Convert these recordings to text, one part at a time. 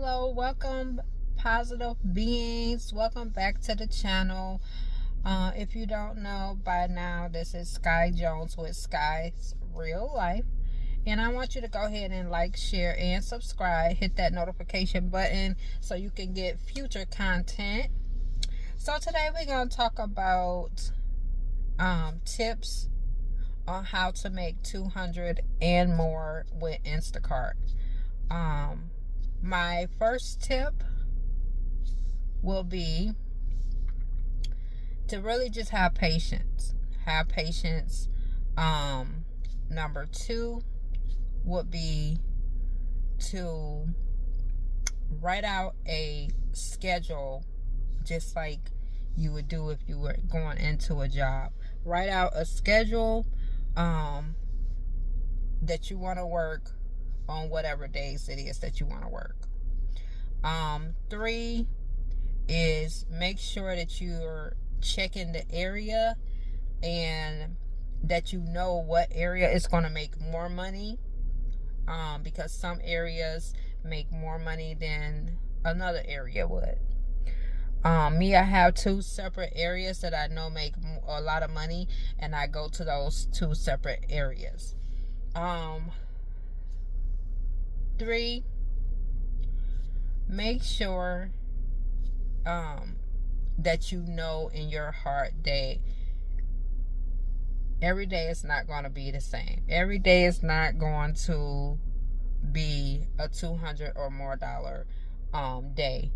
Hello, welcome, positive beings. Welcome back to the channel. If you don't know by now, this is Sky Jones with Sky's Real Life. And I want you to go ahead and like, share, and subscribe. Hit that notification button so you can get future content. So today we're going to talk about tips on how to make $200 and more with Instacart. My first tip will be to really just have patience. Have patience. Number two would be to write out a schedule just like you would do if you were going into a job. Write out a schedule that you want to work on whatever days it is that you want to work. 3 is make sure that you're checking the area and that you know what area is going to make more money, because some areas make more money than another area would. I have 2 separate areas that I know make a lot of money, and I go to those 2 separate areas. 3, make sure that you know in your heart that every day is not going to be the same. Every day is not going to be a $200 or more day.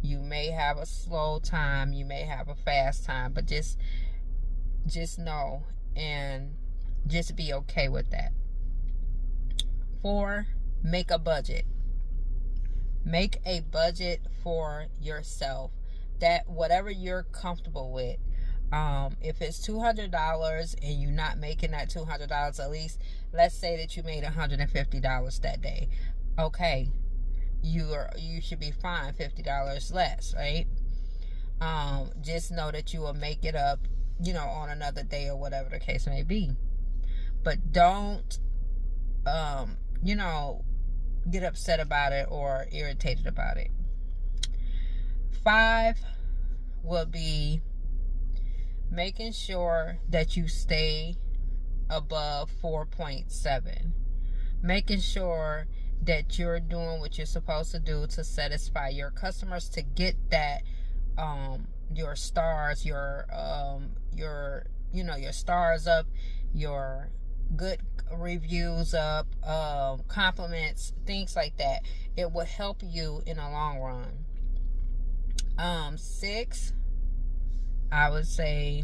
You may have a slow time, you may have a fast time, but just know and just be okay with that. 4, make a budget. Make a budget for yourself, that whatever you're comfortable with. If it's $200 and you're not making that $200, at least let's say that you made $150 that day. Okay, you should be fine, $50 less, right? Just know that you will make it up, on another day or whatever the case may be. But don't get upset about it or irritated about it. 5 will be making sure that you stay above 4.7. Making sure that you're doing what you're supposed to do to satisfy your customers, to get that your stars, your stars up, your good reviews up, compliments, things like that. It will help you in the long run. 6, I would say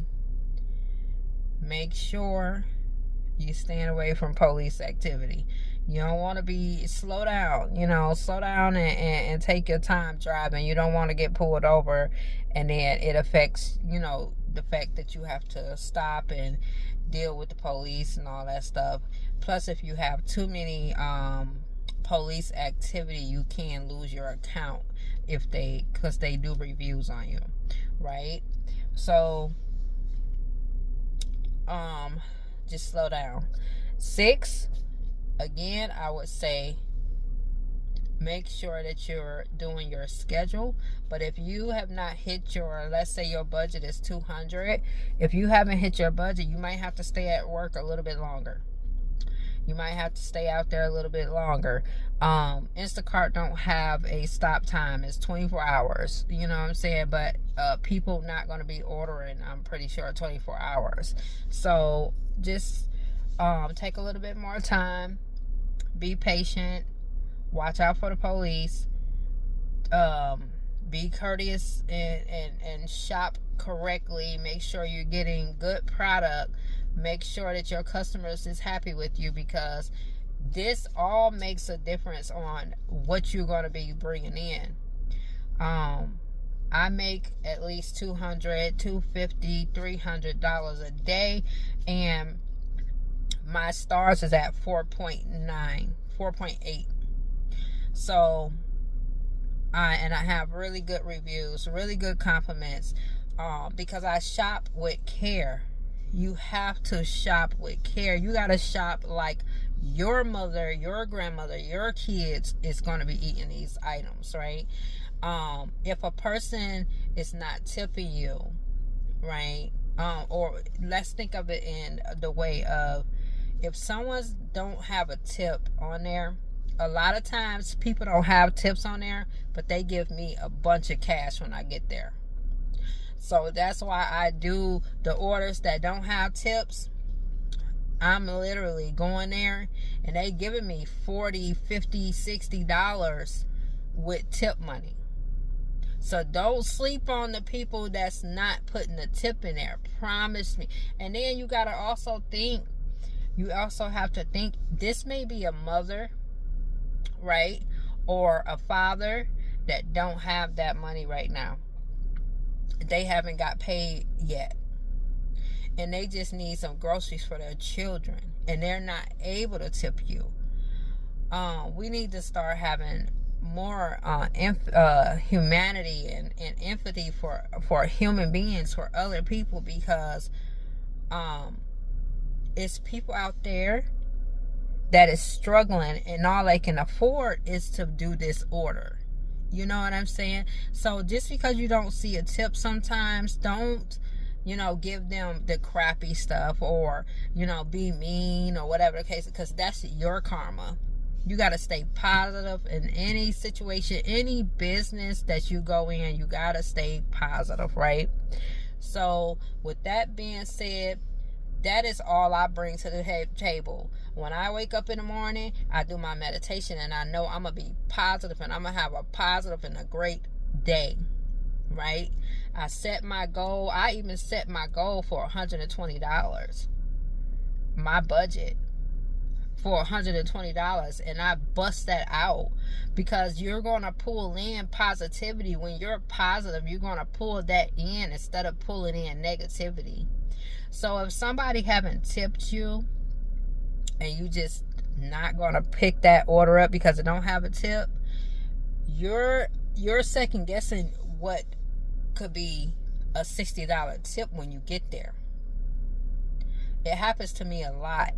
make sure you stand away from police activity. You don't want to be slow down and take your time driving. You don't want to get pulled over and then it affects the fact that you have to stop and deal with the police and all that stuff. Plus, if you have too many police activity, you can lose your account because they do reviews on you, right? So just slow down. 6, again, I would say make sure that you're doing your schedule. But if you have not hit let's say your budget is $200, if you haven't hit your budget, you might have to stay at work a little bit longer. You might have to stay out there a little bit longer. Instacart don't have a stop time. It's 24 hours. You know what I'm saying? But people not going to be ordering, I'm pretty sure, 24 hours. So just take a little bit more time. Be patient. Watch out for the police. Be courteous and shop correctly. Make sure you're getting good product. Make sure that your customers is happy with you, because this all makes a difference on what you're going to be bringing in. I make at least $200, $250, $300 a day, and my stars is at 4.9, 4.8. So, and I have really good reviews, really good compliments, because I shop with care. You have to shop with care. You got to shop like your mother, your grandmother, your kids is going to be eating these items, right? If a person is not tipping you, right? Or let's think of it in the way of, if someone's don't have a tip on there, a lot of times people don't have tips on there, but they give me a bunch of cash when I get there. So that's why I do the orders that don't have tips. I'm literally going there and they giving me $40, $50, $60 with tip money. So don't sleep on the people that's not putting the tip in there. Promise me. And then you gotta also think, you also have to think, this may be a mother, right? Or a father that don't have that money right now. They haven't got paid yet. And they just need some groceries for their children. And they're not able to tip you. We need to start having more humanity and empathy for human beings, for other people, because it's people out there that is struggling and all they can afford is to do this order. You know what I'm saying? So just because you don't see a tip sometimes, don't, give them the crappy stuff, or, be mean or whatever the case, because that's your karma. You got to stay positive in any situation, any business that you go in, you got to stay positive, right? So with that being said, that is all I bring to the table. When I wake up in the morning, I do my meditation, and I know I'm going to be positive, and I'm going to have a positive and a great day, right? I set my goal. I even set my goal for $120. My budget for $120, and I bust that out, because you're going to pull in positivity. When you're positive, you're going to pull that in instead of pulling in negativity. So if somebody haven't tipped you and you just not going to pick that order up because it don't have a tip, you're second guessing what could be a $60 tip when you get there. It happens to me a lot.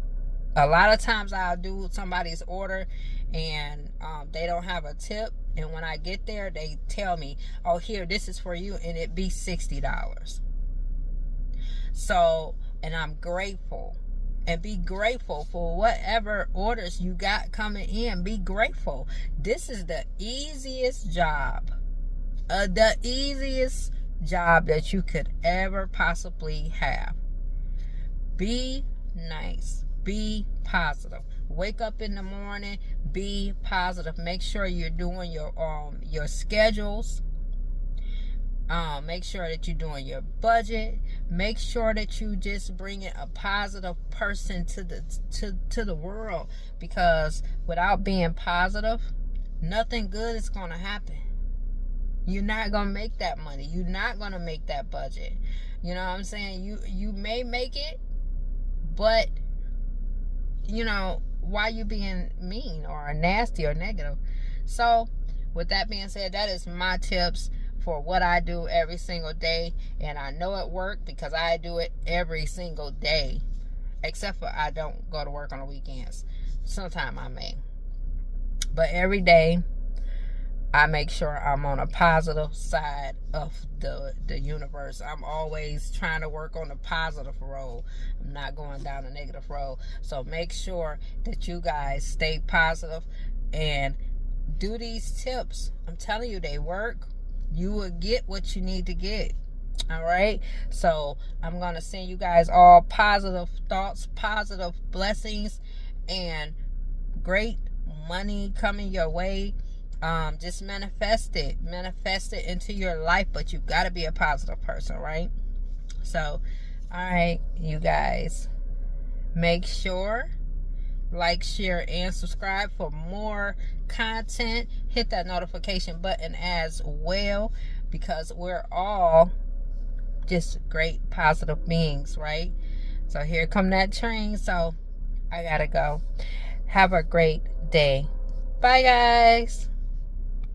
A lot of times I'll do somebody's order and they don't have a tip, and when I get there they tell me, oh, here, this is for you, and it be $60. So, and I'm grateful. And be grateful for whatever orders you got coming in. Be grateful. This is the easiest job. The easiest job that you could ever possibly have. Be nice. Be positive. Wake up in the morning. Be positive. Make sure you're doing your schedules. Make sure that you're doing your budget. Make sure that you just bringing a positive person to the world, because without being positive, nothing good is going to happen. You're not going to make that money. You're not going to make that budget. You know what I'm saying? You may make it, but why you being mean or nasty or negative? So with that being said, that is my tips for what I do every single day. And I know it worked because I do it every single day, except for I don't go to work on the weekends. Sometime I may, but every day I make sure I'm on a positive side of the universe. I'm always trying to work on the positive road. I'm not going down the negative road. So make sure that you guys stay positive and do these tips. I'm telling you, they work. You will get what you need to get. All right. So I'm going to send you guys all positive thoughts, positive blessings, and great money coming your way. Just manifest it into your life, but you've got to be a positive person, right? So, all right, you guys, make sure like, share, and subscribe for more content. Hit that notification button as well, because we're all just great positive beings, right? So here come that train, so I gotta go. Have a great day. Bye, guys.